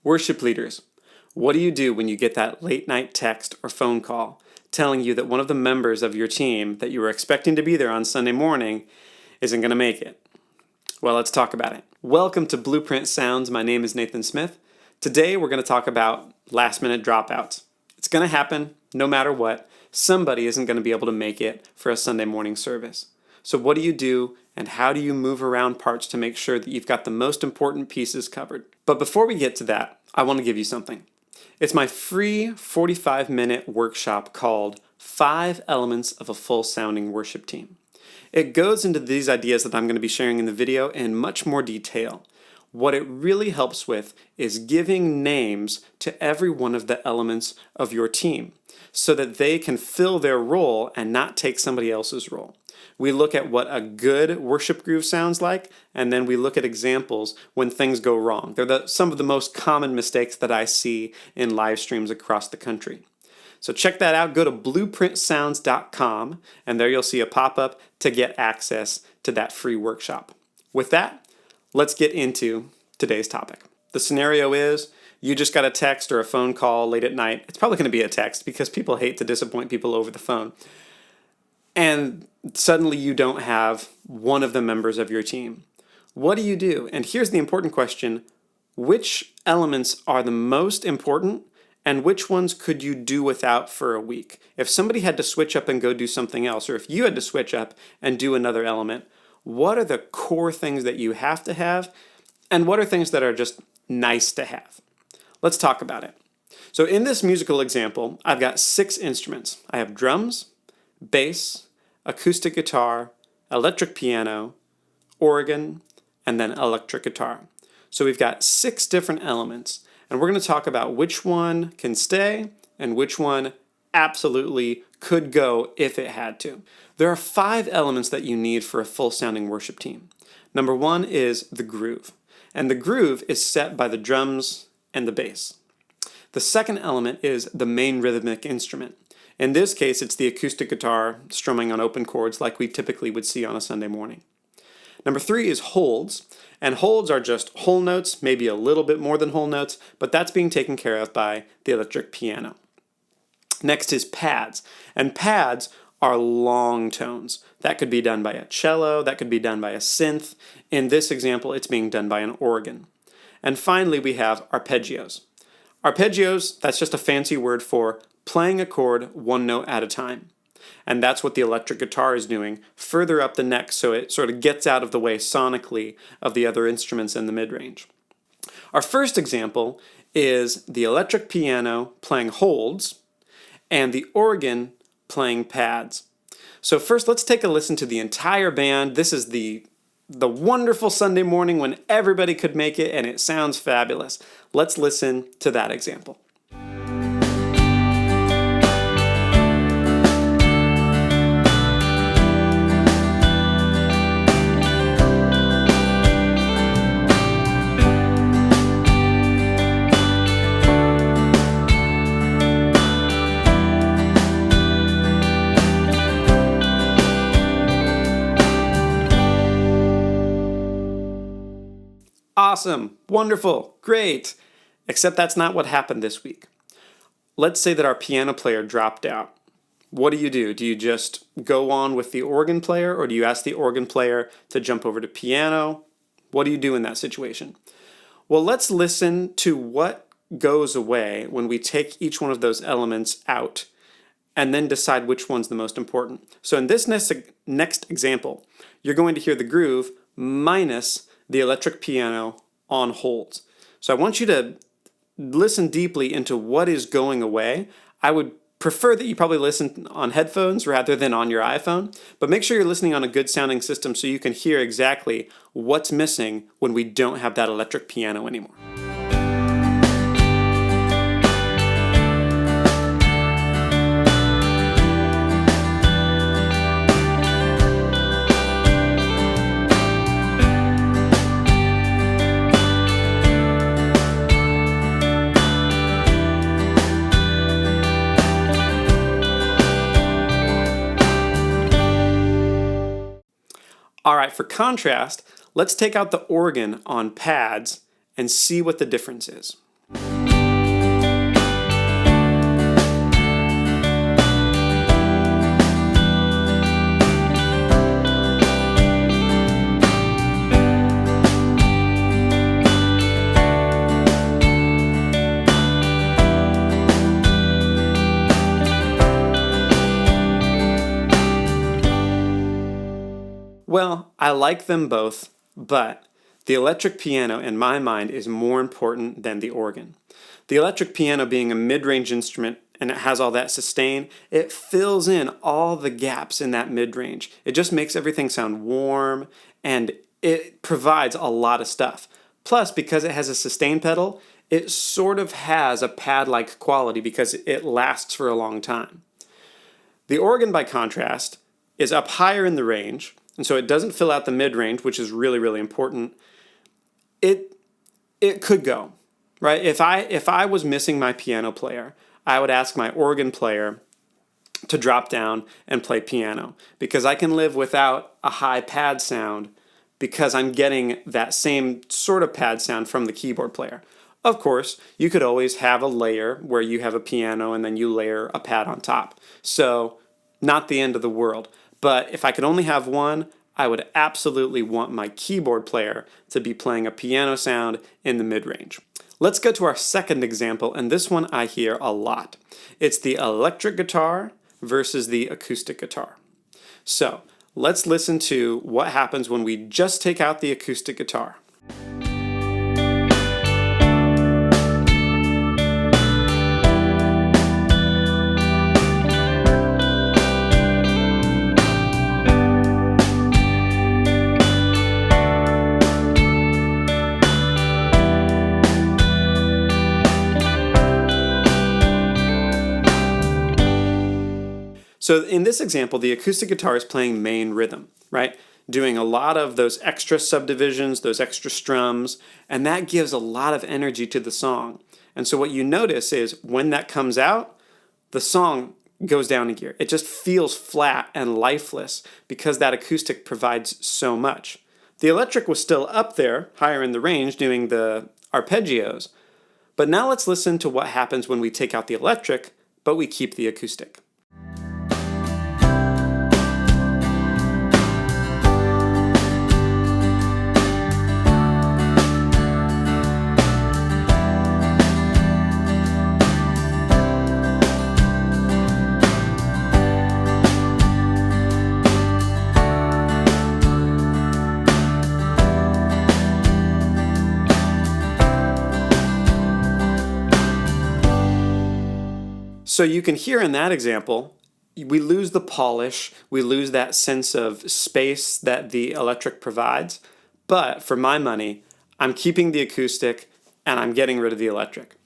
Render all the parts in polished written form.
Worship leaders, what do you do when you get that late night text or phone call telling you that one of the members of your team that you were expecting to be there on Sunday morning isn't going to make it? Well, let's talk about it. Welcome to Blueprint Sounds. My name is Nathan Smith. Today we're going to talk about last minute dropouts. It's going to happen no matter what. Somebody isn't going to be able to make it for a Sunday morning service. So what do you do and how do you move around parts to make sure that you've got the most important pieces covered? But before we get to that, I want to give you something. It's my free 45-minute workshop called 5 Elements of a Full Sounding Worship Team. It goes into these ideas that I'm going to be sharing in the video in much more detail. What it really helps with is giving names to every one of the elements of your team so that they can fill their role and not take somebody else's role. We look at what a good worship groove sounds like, and then we look at examples when things go wrong. They're some of the most common mistakes that I see in live streams across the country. So check that out. Go to blueprintsounds.com, and there you'll see a pop-up to get access to that free workshop. With that, let's get into today's topic. The scenario is you just got a text or a phone call late at night. It's probably going to be a text because people hate to disappoint people over the phone. And suddenly you don't have one of the members of your team. What do you do? And here's the important question. Which elements are the most important and which ones could you do without for a week? If somebody had to switch up and go do something else, or if you had to switch up and do another element, what are the core things that you have to have and what are things that are just nice to have? Let's talk about it. So in this musical example, I've got 6 instruments. I have drums, bass, acoustic guitar, electric piano, organ, and then electric guitar. So we've got 6 different elements, and we're going to talk about which one can stay and which one absolutely could go if it had to. There are 5 elements that you need for a full-sounding worship team. Number 1 is the groove, and the groove is set by the drums and the bass. The second element is the main rhythmic instrument. In this case, it's the acoustic guitar strumming on open chords like we typically would see on a Sunday morning. Number 3 is holds, and holds are just whole notes, maybe a little bit more than whole notes, but that's being taken care of by the electric piano. Next is pads, and pads are long tones. That could be done by a cello, that could be done by a synth. In this example, it's being done by an organ. And finally, we have arpeggios. Arpeggios, that's just a fancy word for playing a chord one note at a time. And that's what the electric guitar is doing further up the neck so it sort of gets out of the way sonically of the other instruments in the mid-range. Our first example is the electric piano playing holds and the organ playing pads. So first let's take a listen to the entire band. This is the wonderful Sunday morning when everybody could make it and it sounds fabulous. Let's listen to that example. Awesome, wonderful, great. Except that's not what happened this week. Let's say that our piano player dropped out. What do? Do you just go on with the organ player or do you ask the organ player to jump over to piano? What do you do in that situation? Well, let's listen to what goes away when we take each one of those elements out and then decide which one's the most important. So in this next example, you're going to hear the groove minus the electric piano on holds. So I want you to listen deeply into what is going away. I would prefer that you probably listen on headphones rather than on your iPhone, but make sure you're listening on a good sounding system so you can hear exactly what's missing when we don't have that electric piano anymore. All right, for contrast, let's take out the organ on pads and see what the difference is. I like them both, but the electric piano, in my mind, is more important than the organ. The electric piano being a mid-range instrument and it has all that sustain, it fills in all the gaps in that mid-range. It just makes everything sound warm and it provides a lot of stuff. Plus, because it has a sustain pedal, it sort of has a pad-like quality because it lasts for a long time. The organ, by contrast, is up higher in the range, and so it doesn't fill out the mid-range, which is really, really important. It could go, right? If I was missing my piano player, I would ask my organ player to drop down and play piano because I can live without a high pad sound because I'm getting that same sort of pad sound from the keyboard player. Of course, you could always have a layer where you have a piano and then you layer a pad on top. So, not the end of the world. But if I could only have one, I would absolutely want my keyboard player to be playing a piano sound in the mid-range. Let's go to our second example, and this one I hear a lot. It's the electric guitar versus the acoustic guitar. So, let's listen to what happens when we just take out the acoustic guitar. So in this example, the acoustic guitar is playing main rhythm, right? Doing a lot of those extra subdivisions, those extra strums, and that gives a lot of energy to the song. And so what you notice is when that comes out, the song goes down a gear. It just feels flat and lifeless because that acoustic provides so much. The electric was still up there, higher in the range, doing the arpeggios. But now let's listen to what happens when we take out the electric, but we keep the acoustic. So you can hear in that example, we lose the polish, we lose that sense of space that the electric provides, but for my money, I'm keeping the acoustic and I'm getting rid of the electric.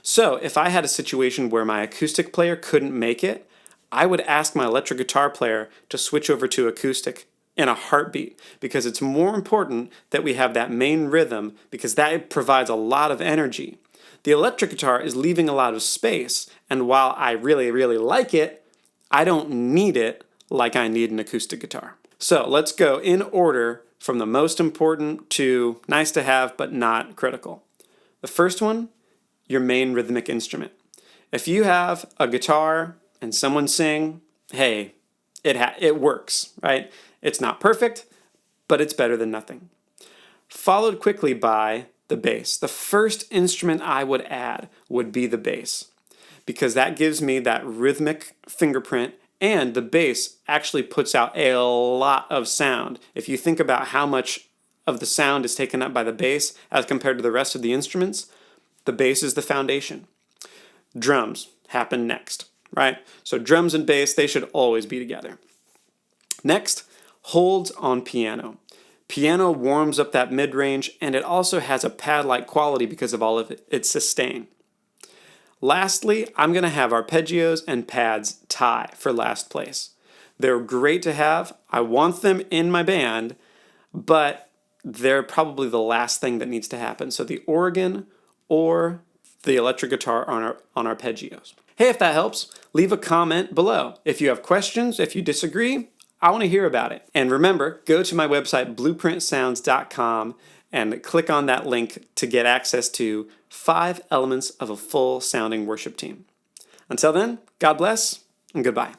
So if I had a situation where my acoustic player couldn't make it, I would ask my electric guitar player to switch over to acoustic in a heartbeat because it's more important that we have that main rhythm because that provides a lot of energy. The electric guitar is leaving a lot of space, and while I really, really like it, I don't need it like I need an acoustic guitar. So let's go in order from the most important to nice to have but not critical. The first one, your main rhythmic instrument. If you have a guitar and someone sing, hey, it works, right? It's not perfect, but it's better than nothing. Followed quickly by the bass. The first instrument I would add would be the bass because that gives me that rhythmic fingerprint and the bass actually puts out a lot of sound. If you think about how much of the sound is taken up by the bass as compared to the rest of the instruments, the bass is the foundation. Drums happen next, right? So drums and bass, they should always be together. Next, holds on piano. Piano warms up that mid-range, and it also has a pad-like quality because of all of its sustain. Lastly, I'm going to have arpeggios and pads tie for last place. They're great to have. I want them in my band, but they're probably the last thing that needs to happen. So the organ or the electric guitar on arpeggios. Hey, if that helps, leave a comment below. If you have questions, if you disagree, I want to hear about it. And remember, go to my website, blueprintsounds.com, and click on that link to get access to 5 elements of a full sounding worship team. Until then, God bless and goodbye.